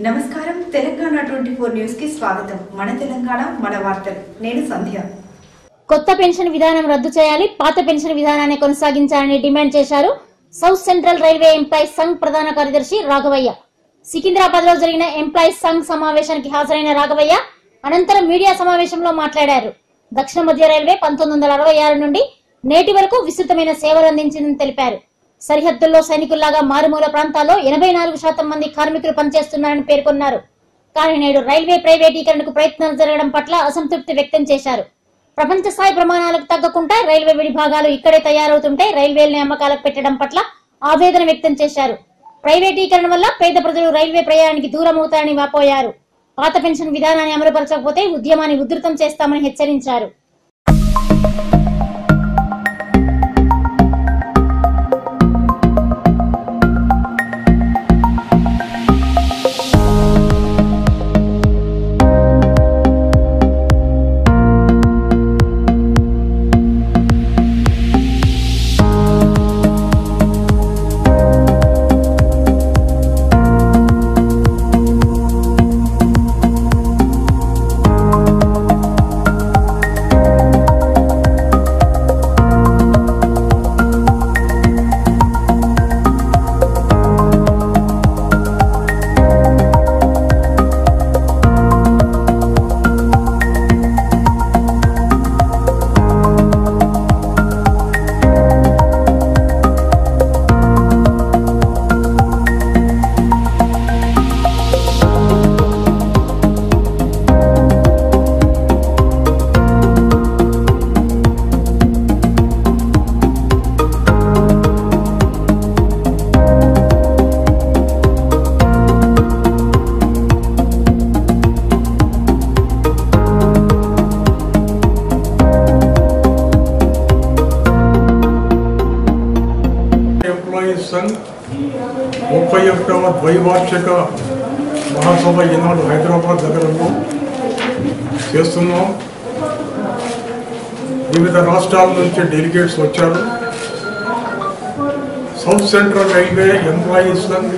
నమస్కారం తెలంగాణ 24 న్యూస్ కి స్వాగతం. మన తెలంగాణ మన వార్తలు. నేను సంధ్య. కొత్త పెన్షన్ విధానం రద్దు చేయాలి, పాత పెన్షన్ విధానాన్ని కొనసాగించాలని డిమాండ్ చేశారు south central railway employees Sangh ప్రధాన కార్యదర్శి రాఘవయ్య. సికింద్రాబాద్ లో జరిగిన ఎంప్లాయీస్ సంఘ్ సమావేశానికి హాజరైన రాఘవయ్య అనంతరం మీడియా సమావేశంలో మాట్లాడారు. దక్షిణ మధ్య రైల్వే 1966 నుండి నేటి వరకు విస్తృతమైన సేవలు అందించిందని తెలిపారు. సరిహద్దుల్లో సైనికుల్లాగా మారుమూల ప్రాంతాల్లో 84% మంది కార్మికులు పనిచేస్తున్నారని పేర్కొన్నారు. కానీ నేడు రైల్వే ప్రైవేటీకరణకు ప్రయత్నాలు జరగడం పట్ల అసంతృప్తి వ్యక్తం చేశారు. ప్రపంచ స్థాయి ప్రమాణాలకు తగ్గకుండా రైల్వే విడిభాగాలు ఇక్కడే తయారవుతుంటే రైల్వేల్ని అమ్మకాలకు పెట్టడం పట్ల ఆవేదన వ్యక్తం చేశారు. ప్రైవేటీకరణ వల్ల పేద ప్రజలు రైల్వే ప్రయాణానికి దూరం అవుతారని వాపోయారు. పాత పెన్షన్ విధానాన్ని అమలుపరచకపోతే ఉద్యమాన్ని ఉధృతం చేస్తామని హెచ్చరించారు. సంఘ్ 31వ ద్వైవార్షిక మహాసభ ఈనాడు హైదరాబాద్ నగరంలో చేస్తున్నాం. వివిధ రాష్ట్రాల నుంచి డెలిగేట్స్ వచ్చారు. South central railway employees Sangh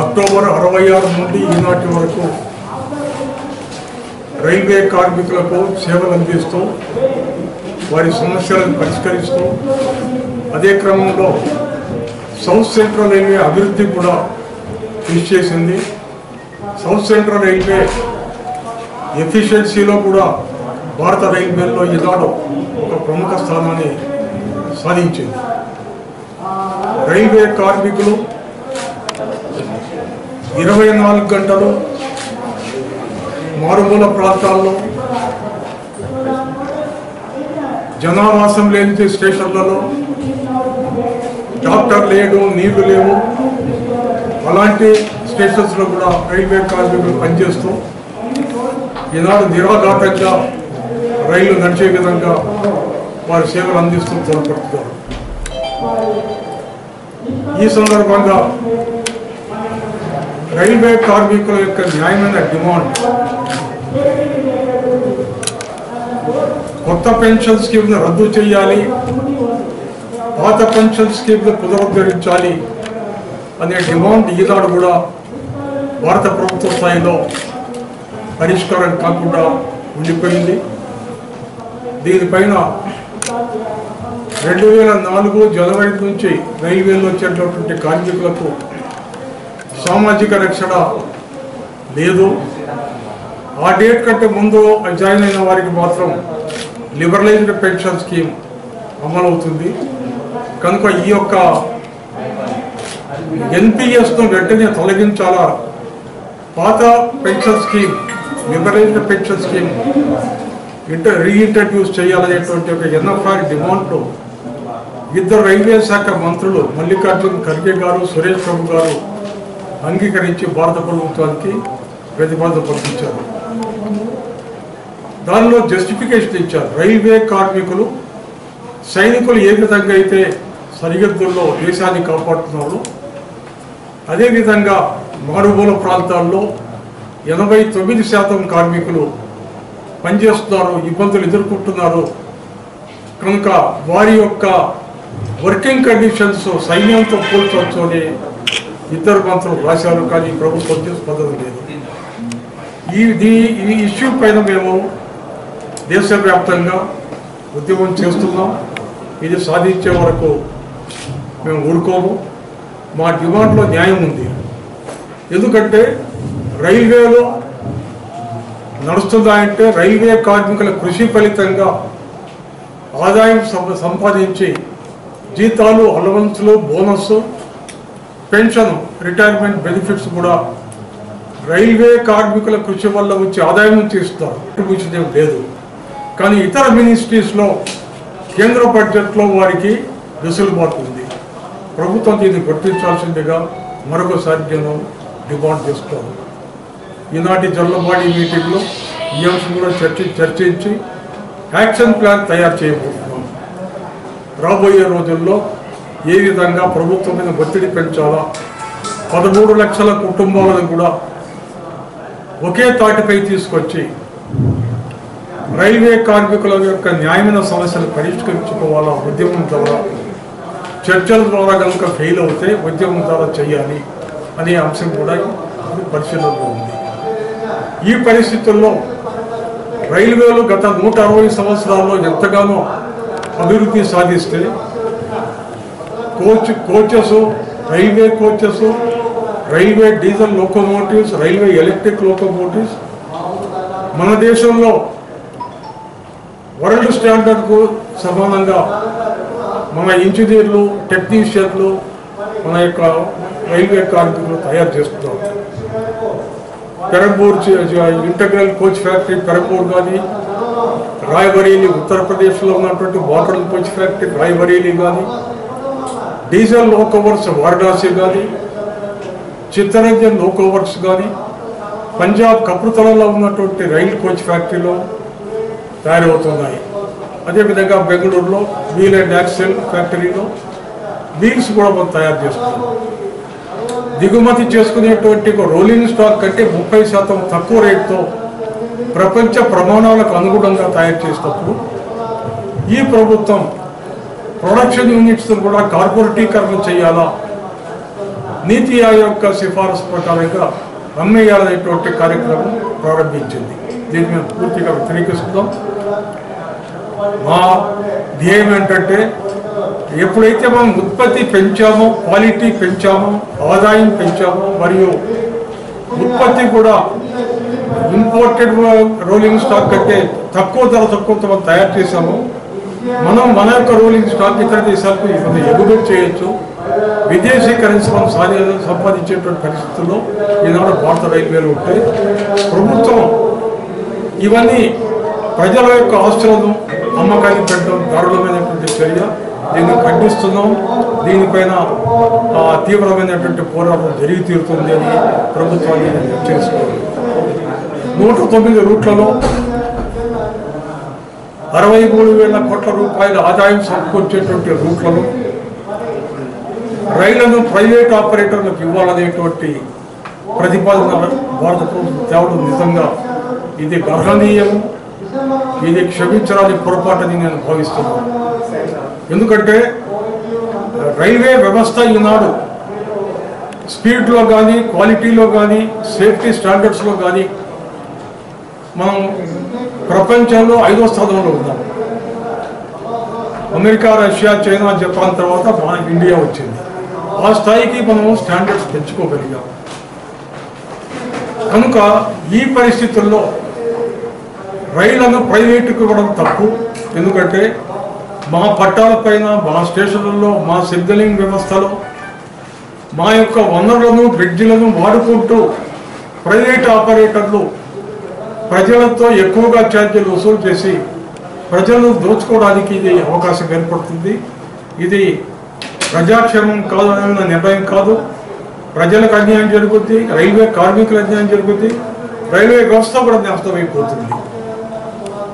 October 66 నుండి ఈనాటి వరకు రైల్వే కార్మికులకు సేవలు అందిస్తూ వారి సమస్యలను పరిష్కరిస్తూ అదే క్రమంలో సౌత్ సెంట్రల్ రైల్వే అభివృద్ధి కూడా కృషి చేసింది. సౌత్ సెంట్రల్ రైల్వే ఎఫిషియన్సీలో కూడా భారత రైల్వేలో ఈనాడు ఒక ప్రముఖ స్థానాన్ని సాధించింది. రైల్వే కార్మికులు 24 గంటలు మారుమూల ప్రాంతాల్లో జనావాసం లేని స్టేషన్లలో డాక్టర్ లేడు, నీళ్లు లేవు, అలాంటి స్టేషన్స్లో కూడా రైల్వే కార్మికులు పనిచేస్తూ ఈనాడు నిరాఘాతంగా రైలు నడిచే విధంగా వారి సేవలు అందిస్తూ తోడ్పడుతున్నారు. ఈ సందర్భంగా రైల్వే కార్మికుల యొక్క న్యాయమైన డిమాండ్ కొత్త పెన్షన్ స్కీమ్ను రద్దు చేయాలి, పాత పెన్షన్ స్కీమ్ను పునరుద్ధరించాలి అనే డిమాండ్ ఈనాడు కూడా భారత ప్రభుత్వ స్థాయిలో పరిష్కారం కాకుండా ఉండిపోయింది. దీనిపైన 2004 జనవరి నుంచి రైల్వేలో వచ్చేటటువంటి కార్మికులకు సామాజిక రక్షణ లేదు. ఆ డేట్ కంటే ముందు జాయిన్ అయిన వారికి మాత్రం లిబరలైజ్డ్ పెన్షన్ స్కీమ్ అమలవుతుంది. కనుక ఈ యొక్క ఎన్పిఎస్ను వెంటనే తొలగించాలా, పాత pension scheme liberalised pension scheme reintroduce చేయాలనేటువంటి ఒక ఎన్ఎఫ్ఆర్ డిమాండ్లో ఇద్దరు రైల్వే శాఖ మంత్రులు మల్లికార్జున్ ఖర్గే గారు, సురేష్ ప్రభు గారు అంగీకరించి భారత ప్రభుత్వానికి ప్రతిపాదన పంపించారు. దానిలో జస్టిఫికేషన్ ఇచ్చారు. రైల్వే కార్మికులు సైనికులు ఏ విధంగా అయితే సరిహద్దుల్లో దేశాన్ని కాపాడుతున్నారు, అదేవిధంగా మారుమూల ప్రాంతాల్లో 89% కార్మికులు పనిచేస్తున్నారు, ఇబ్బందులు ఎదుర్కొంటున్నారు. కనుక వారి యొక్క వర్కింగ్ కండిషన్స్ సైన్యంతో పోల్చవచ్చు అని ఇద్దరు మంత్రులు రాశారు, కానీ ప్రభుత్వం చేసే పద్ధతి లేదు. ఈ ఇష్యూ పైన మేము దేశవ్యాప్తంగా ఉద్యమం చేస్తున్నాం. ఇది సాధించే వరకు మేము ఊరుకోము. మా డిమాండ్లో న్యాయం ఉంది. ఎందుకంటే రైల్వేలో నడుస్తుందంటే రైల్వే కార్మికుల కృషి ఫలితంగా ఆదాయం సంపాదించి జీతాలు, అలవెన్స్లు, బోనస్, పెన్షన్, రిటైర్మెంట్ బెనిఫిట్స్ కూడా రైల్వే కార్మికుల కృషి వల్ల వచ్చే ఆదాయం నుంచి ఇస్తారు. విషయం లేదు. కానీ ఇతర మినిస్ట్రీస్లో కేంద్ర బడ్జెట్లో వారికి వెసులుబాటు ఉంది. ప్రభుత్వం దీన్ని గుర్తించాల్సిందిగా మరొకసారి నేను డిమాండ్ చేస్తాను. ఈనాటి జల్లబాడీ మీటింగ్లో ఈ అంశం కూడా చర్చించి యాక్షన్ ప్లాన్ తయారు చేయబోతున్నాం. రాబోయే రోజుల్లో ఏ విధంగా ప్రభుత్వం మీద ఒత్తిడి పెంచాలా, 13 లక్షల కుటుంబాలను కూడా ఒకే తాటిపై తీసుకొచ్చి రైల్వే కార్మికుల యొక్క న్యాయమైన సమస్యలు పరిష్కరించుకోవాలా, ఉద్యమం ద్వారా, చర్చల ద్వారా కనుక ఫెయిల్ అవుతే ఉద్యమం ద్వారా చేయాలి అనే అంశం కూడా పరిశీలనలో ఉంది. ఈ పరిస్థితుల్లో రైల్వేలు గత 160 సంవత్సరాల్లో ఎంతగానో అభివృద్ధి సాధిస్తే coaches, railway coaches, railway diesel locomotives, railway electric locomotives మన దేశంలో వరల్డ్ స్టాండర్డ్కు సమానంగా మన ఇంజనీర్లు, టెక్నీషియన్లు, మన యొక్క రైల్వే కార్మికులు తయారు చేస్తున్నారు. Perambur integral coach factory Perambur కానీ, రాయ్బరేలీ ఉత్తరప్రదేశ్లో ఉన్నటువంటి బాటల్ కోచ్ ఫ్యాక్టరీ రాయ్బరేలీ కానీ, డీజిల్ లోకోవర్స్ వారణాసి కానీ, చిత్తరంజన్ లోకోవర్స్ కానీ, పంజాబ్ కపుర్తలలో ఉన్నటువంటి రైల్ కోచ్ ఫ్యాక్టరీలో తయారవుతున్నాయి. అదేవిధంగా బెంగళూరులో వీల్ అండ్ యాక్సెల్ ఫ్యాక్టరీలో వీల్స్ కూడా మనం తయారు చేస్తున్నాం. దిగుమతి చేసుకునేటువంటి రోలింగ్ స్టాక్ కంటే 30% తక్కువ రేటుతో ప్రపంచ ప్రమాణాలకు అనుగుణంగా తయారు చేసినప్పుడు ఈ ప్రభుత్వం ప్రొడక్షన్ యూనిట్స్ కూడా కార్పొరేటీకరణ చేయాలా, నీతి ఆయోగ్ సిఫారసు ప్రకారంగా అమ్మేయాలనేటువంటి కార్యక్రమం ప్రారంభించింది. దీన్ని మేము పూర్తిగా వ్యతిరేకిస్తున్నాం. మా ధ్యేయం ఏంటంటే ఎప్పుడైతే మనం ఉత్పత్తి పెంచామో, క్వాలిటీ పెంచామో, ఆదాయం పెంచామో, మరియు ఉత్పత్తి కూడా ఇంపోర్టెడ్ రోలింగ్ స్టాక్ కంటే తక్కువ ధరతో మనం తయారు చేశాము, మనం మన యొక్క రోలింగ్ స్టాక్ ఇతర దేశాలకు ఎగుమతి చేయొచ్చు, విదేశీ కరెన్సీ మనం సంపాదించేటువంటి పరిస్థితుల్లో ఈనాడు భారత రైల్వేలు ఉంటే ప్రభుత్వం ఇవన్నీ ప్రజల యొక్క ఆస్తులను అమ్మకానికి పెట్టడం దారుణమైనటువంటి చర్య. దీన్ని ఖండిస్తున్నాం. దీనిపైన తీవ్రమైనటువంటి పోరాటం జరిగి తీరుతుంది అని ప్రభుత్వాన్ని హెచ్చరిస్తున్నారు. 109 రూట్లలో 63,000 కోట్ల రూపాయల ఆదాయం సమకూర్చేటువంటి రూట్లలో రైళ్లను ప్రైవేట్ ఆపరేటర్లకు ఇవ్వాలనేటువంటి ప్రతిపాదన భారత ప్రభుత్వం తేవడం నిజంగా ఇది గర్హనీయం, ఇది క్షమించడానికి పొరపాటని నేను భావిస్తున్నాను. ఎందుకంటే రైల్వే వ్యవస్థ ఈనాడు స్పీడ్లో కానీ, క్వాలిటీలో కానీ, సేఫ్టీ స్టాండర్డ్స్లో కానీ మనం ప్రపంచంలో 5వ స్థానంలో ఉన్నాం. అమెరికా, రష్యా, చైనా, జపాన్ తర్వాత మనకి ఇండియా వచ్చింది. ఆ స్థాయికి మనం స్టాండర్డ్స్ పెంచుకోగలిగాం. కనుక ఈ పరిస్థితుల్లో రైళ్లను ప్రైవేటుకు ఇవ్వడం తప్పు. ఎందుకంటే మా పట్టాలపైన, మా స్టేషన్లలో, మా సిగ్నలింగ్ వ్యవస్థలో మా యొక్క వనరులను, బ్రిడ్జిలను వాడుకుంటూ ప్రైవేట్ ఆపరేటర్లు ప్రజలతో ఎక్కువగా ఛార్జీలు వసూలు చేసి ప్రజలను దోచుకోవడానికి ఇది అవకాశం ఏర్పడుతుంది. ఇది ప్రజాక్షేమం కాదు అనే నిర్ణయం కాదు. ప్రజలకు అన్యాయం జరుగుతుంది, రైల్వే కార్మికులకు అన్యాయం జరుగుతుంది, రైల్వే వ్యవస్థ కూడా నష్టమైపోతుంది.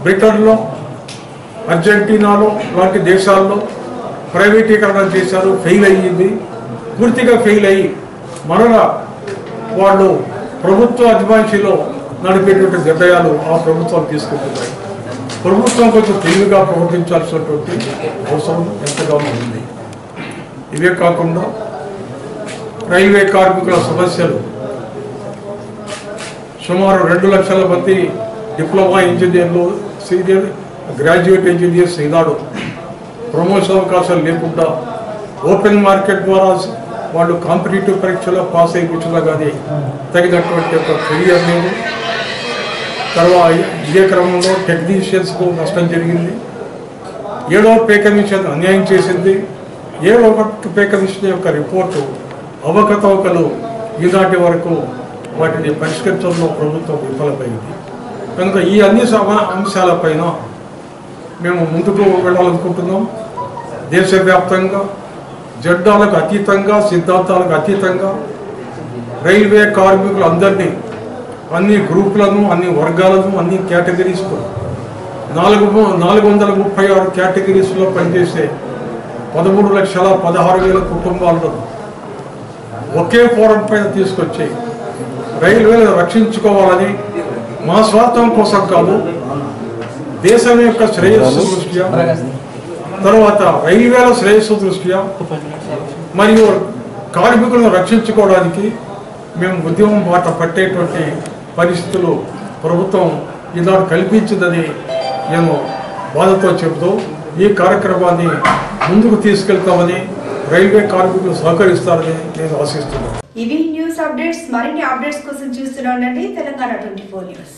బ్రిటన్లో, అర్జెంటీనాలో లాంటి దేశాల్లో ప్రైవేటీకరణ చేశారు, ఫెయిల్ అయ్యింది. పూర్తిగా ఫెయిల్ అయ్యి మరలా వాళ్ళు ప్రభుత్వ అజమాయిషీలో నడిపేటువంటి నిర్ణయాలు ఆ ప్రభుత్వాలు తీసుకుంటున్నాయి. ప్రభుత్వం కొంచెం తెలివిగా ప్రవర్తించాల్సినటువంటి అవసరం ఎంతగానో ఉంది. ఇవే కాకుండా రైల్వే కార్మికుల సమస్యలు. సుమారు 2 లక్షల మంది డిప్లొమా ఇంజనీర్లు, సీనియర్ గ్రాడ్యుయేట్ ఇంజనీర్స్ ఈనాడు ప్రమోషన్ అవకాశాలు లేకుండా ఓపెన్ మార్కెట్ ద్వారా వాళ్ళు కాంపిటేటివ్ పరీక్షలో పాస్ అయి కూర్చున్నా కానీ తగినటువంటి ఒక కెరియర్ లేదు. తర్వాత ఇదే క్రమంలో టెక్నీషియన్స్కు నష్టం జరిగింది. 7వ పే కమిషన్ అన్యాయం చేసింది. 7వ పే కమిషన్ యొక్క రిపోర్టు అవకతవకలు ఈనాటి వరకు వాటిని పరిష్కరించడంలో ప్రభుత్వం విఫలమైంది. కనుక ఈ అన్ని అంశాలపైన మేము ముందుకు వెళ్ళాలనుకుంటున్నాం. దేశవ్యాప్తంగా జెండాలకు అతీతంగా, సిద్ధాంతాలకు అతీతంగా రైల్వే కార్మికులందరినీ, అన్ని గ్రూపులను, అన్ని వర్గాలను, అన్ని కేటగిరీస్తో 436 కేటగిరీస్లో పనిచేసే 13,16,000 కుటుంబాలను ఒకే ఫోరం పైన తీసుకొచ్చి రైల్వేలను రక్షించుకోవాలని, మా స్వార్థం కోసం కాదు, దేశం యొక్క శ్రేయస్సు దృష్ట్యా, తర్వాత రైల్వేల శ్రేయస్సు దృష్ట్యా మరియు కార్మికులను రక్షించుకోవడానికి మేము ఉద్యమం బాట పట్టేటువంటి పరిస్థితులు ప్రభుత్వం ఈనాడు కల్పించిందని నేను బాధతో చెబుతూ ఈ కార్యక్రమాన్ని ముందుకు తీసుకెళ్తామని, రైల్వే కార్మికులు సహకరిస్తారని నేను ఆశిస్తున్నాను. ఇవి న్యూస్ అప్డేట్స్. మరిన్ని అప్డేట్స్ కోసం చూస్తూనే ఉండండి తెలంగాణ 24 న్యూస్.